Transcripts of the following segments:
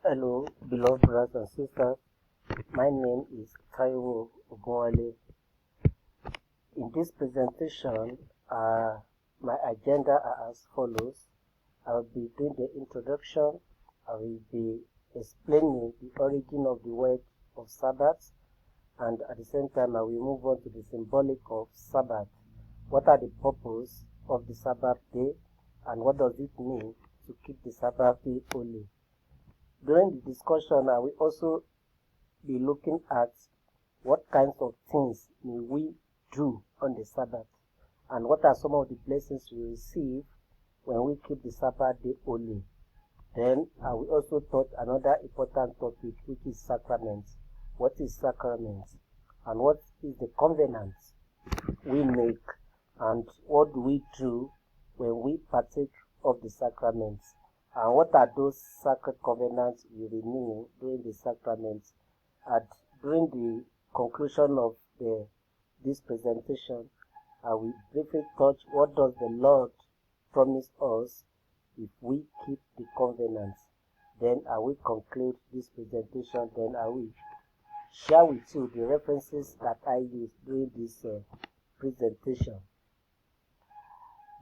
Hello, beloved brothers and sisters. My name is Taiwo Ogunwale. In this presentation, my agenda are as follows. I will be doing the introduction. I will be explaining the origin of the word of Sabbath, and at the same time, I will move on to the symbolic of Sabbath. What are the purpose of the Sabbath day, and what does it mean to keep the Sabbath day holy? During the discussion, I will also be looking at what kinds of things may we do on the Sabbath, and what are some of the blessings we receive when we keep the Sabbath day holy. Then I will also touch another important topic, which is sacrament. What is sacrament, and what is the covenant we make, and what do we do when we partake of the sacraments, and what are those sacred covenants we renew during the sacraments. And during the conclusion of this presentation, I will briefly touch what does the Lord promise us if we keep the covenants. Then I will conclude this presentation. Then I will share with you the references that I used during this presentation.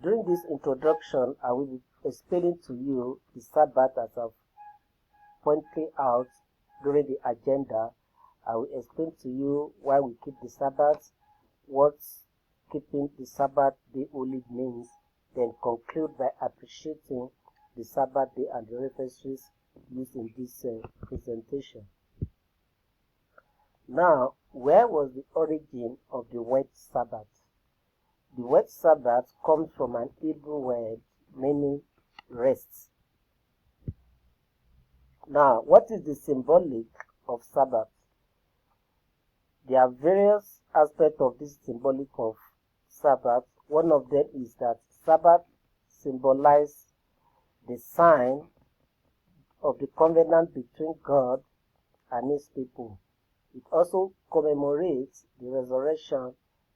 During this introduction, I will be explaining to you the Sabbath as I've pointed out during the agenda. I will explain to you why we keep the Sabbath, what keeping the Sabbath day holy means, then conclude by appreciating the Sabbath day and the references used in this presentation. Now, where was the origin of the word Sabbath? The word Sabbath comes from an Hebrew word meaning rest. Now, what is the symbolic of Sabbath? There are various aspects of this symbolic of Sabbath. One of them is that Sabbath symbolizes the sign of the covenant between God and His people. It also commemorates the resurrection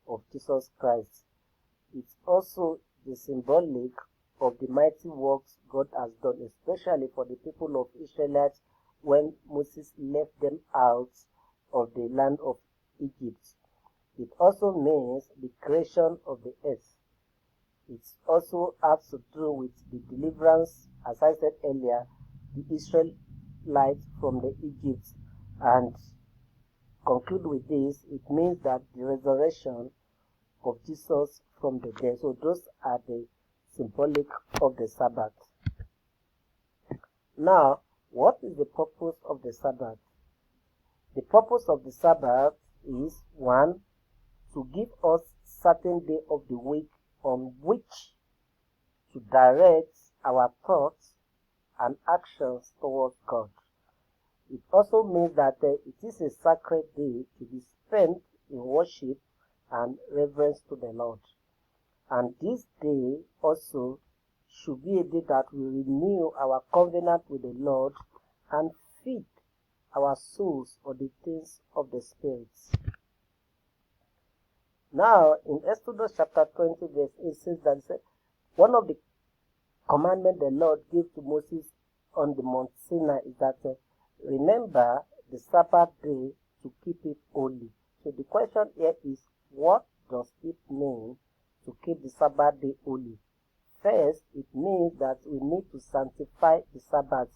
of Jesus Christ. It's also the symbolic of the mighty works God has done, especially for the people of Israelites when Moses left them out of the land of Egypt. It also means the creation of the earth. It also has to do with the deliverance, as I said earlier, the Israelites from the Egypt. And conclude with this, it means that the resurrection of Jesus from the dead. So those are the symbolic of the Sabbath. Now, what is the purpose of the Sabbath? The purpose of the Sabbath is, one, to give us certain day of the week on which to direct our thoughts and actions towards God. It also means that it is a sacred day to be spent in worship and reverence to the Lord. And this day also should be a day that we renew our covenant with the Lord and feed our souls on the things of the spirits. Now, in Exodus chapter 20, verse 8 says that one of the commandments the Lord gave to Moses on the Mount Sinai is that remember the Sabbath day to keep it holy. So the question here is, what does it mean to keep the Sabbath day holy? First, it means that we need to sanctify the Sabbath.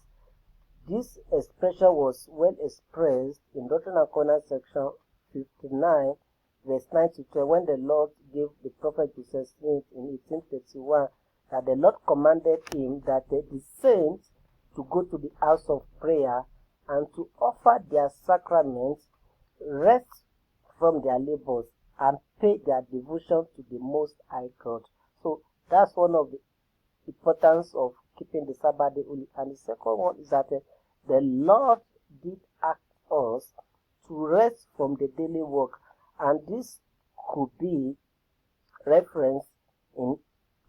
This expression was well expressed in Doctrine and Covenants section 59, verse 9 to 12, when the Lord gave the prophet Joseph Smith in 1831 that the Lord commanded him that the saints to go to the house of prayer and to offer their sacraments, rest from their labors, and pay their devotion to the Most High God. So that's one of the importance of keeping the Sabbath day holy. And the second one is that the Lord did ask us to rest from the daily work, and this could be referenced in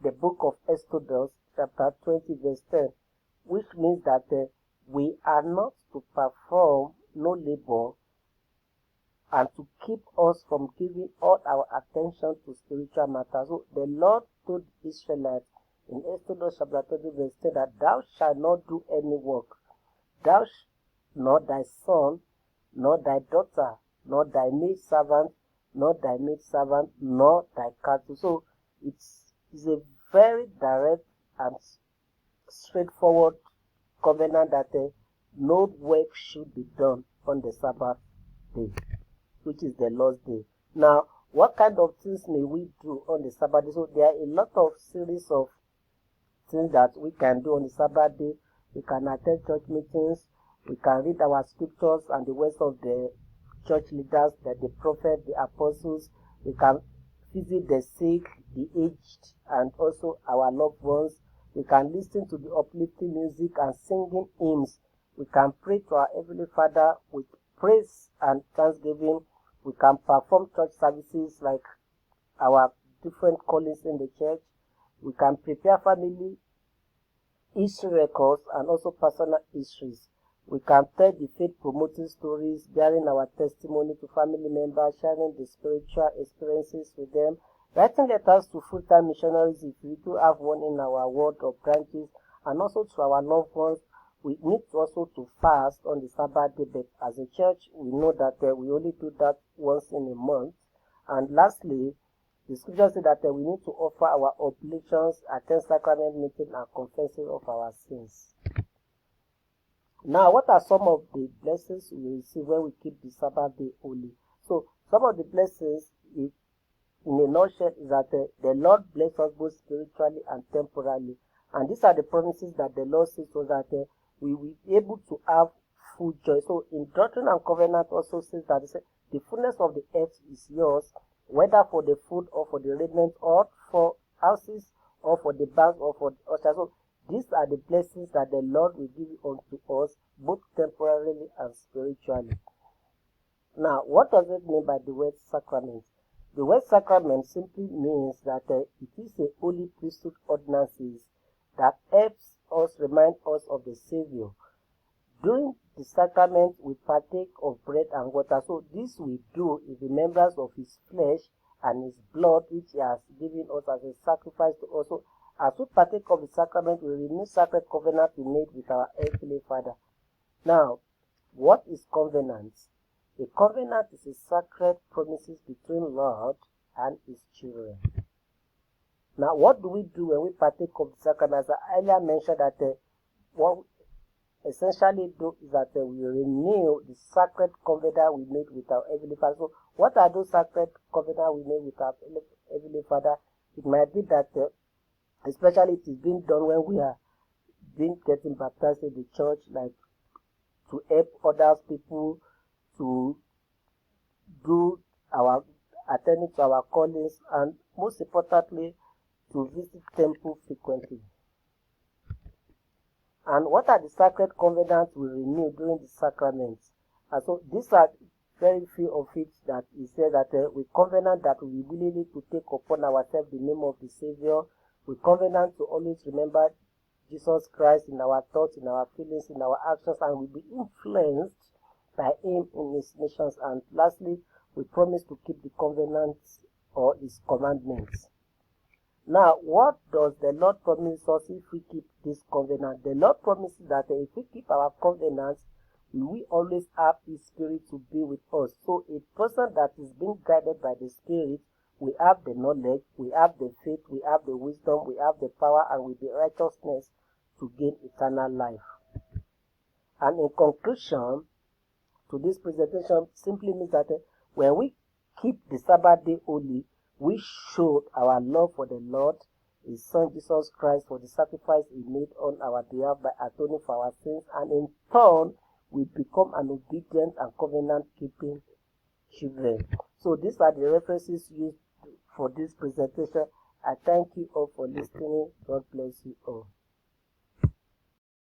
the book of Exodus chapter 20 verse 10, which means that we are not to perform no labor and to keep us from giving all our attention to spiritual matters. So the Lord told the Israelites in Exodus chapter 20 verse 10 that thou shalt not do any work. Thou nor thy son, nor thy daughter, nor thy maid servant, nor thy maid servant, nor thy cattle. So it's a very direct and straightforward covenant that no work should be done on the Sabbath day, which is the Lord's day. Now, what kind of things may we do on the Sabbath day? So there are a lot of series of things that we can do on the Sabbath day. We can attend church meetings, we can read our scriptures and the words of the church leaders, the prophets, the apostles. We can visit the sick, the aged, and also our loved ones. We can listen to the uplifting music and singing hymns. We can pray to our Heavenly Father with praise and thanksgiving. We can perform church services like our different callings in the church. We can prepare family history records and also personal histories. We can tell the faith-promoting stories, bearing our testimony to family members, sharing the spiritual experiences with them, writing letters to full-time missionaries if we do have one in our ward or branches, and also to our loved ones. We need also to fast on the Sabbath day, but as a church, we know that we only do that once in a month. And lastly, the scripture says that we need to offer our oblations, attend sacrament meeting, and confessing of our sins. Now, what are some of the blessings we receive when we keep the Sabbath day holy? So, some of the blessings, in a nutshell, is that the Lord bless us both spiritually and temporally. And these are the promises that the Lord says so that we will be able to have full joy. So, in Doctrine and Covenant also says that the fullness of the earth is yours, whether for the food or for the raiment or for houses or for the bank or for the usher. So these are the blessings that the Lord will give unto us, both temporarily and spiritually. Now, what does it mean by the word sacrament? The word sacrament simply means that it is a holy priesthood ordinances that helps us, remind us of the Savior. During the sacrament, we partake of bread and water. So this we do in remembrance of his flesh and his blood, which he has given us as a sacrifice to us. So as we partake of the sacrament, we renew sacred covenant we made with our earthly Father. Now, what is covenant? A covenant is a sacred promises between Lord and his children. Now, what do we do when we partake of the sacrament? As I earlier mentioned that what essentially do is that we renew the sacred covenant we made with our Heavenly Father. So what are those sacred covenant we made with our Heavenly Father? It might be that especially it is being done when we are getting baptized in the church, like to help other people, to do our attending to our callings, and most importantly, to visit temple frequently. And what are the sacred covenants we renew during the sacraments? And so these are very few of it that he said that we covenant that we willingly to take upon ourselves the name of the Savior. We covenant to always remember Jesus Christ in our thoughts, in our feelings, in our actions, and we be influenced by him in his missions. And lastly, we promise to keep the covenants or his commandments. Now, what does the Lord promise us if we keep this covenant? The Lord promises that if we keep our covenants, we always have his Spirit to be with us. So a person that is being guided by the Spirit, we have the knowledge, we have the faith, we have the wisdom, we have the power, and with the righteousness to gain eternal life. And in conclusion to this presentation, simply means that when we keep the Sabbath day holy, we showed our love for the Lord, his Son Jesus Christ, for the sacrifice he made on our behalf by atoning for our sins, and in turn, we become an obedient and covenant-keeping children. So these are the references used for this presentation. I thank you all for listening. God bless you all.